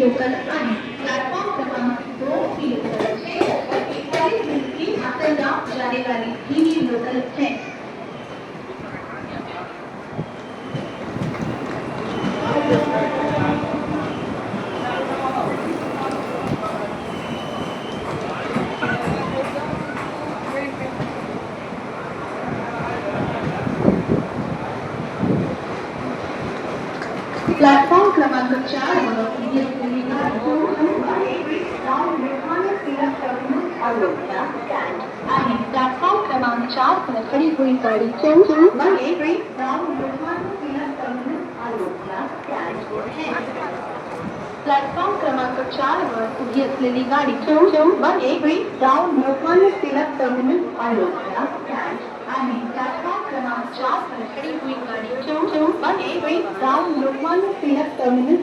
Local आहे. Platform क्रमांक 2 की लोकल है और 41 मिनट की अंतर्गाम जाने वाली ही लोकल है. प्लॅटफॉर्म क्रमांक 4 वर उभी असलेली आहे. प्लॅटफॉर्म क्रमांक 4 पर खड़ी हुई गाड़ी प्लॅटफॉर्म क्रमांक 4 वर उभी असलेली गाडी डाउन लोकमान्य टिळक टर्मिनस अयोध्या आहे. प्लॅटफॉर्म क्रमांक 4 पर खड़ी हुई गाड़ी डाउन लोकमान्य टिळक टर्मिनस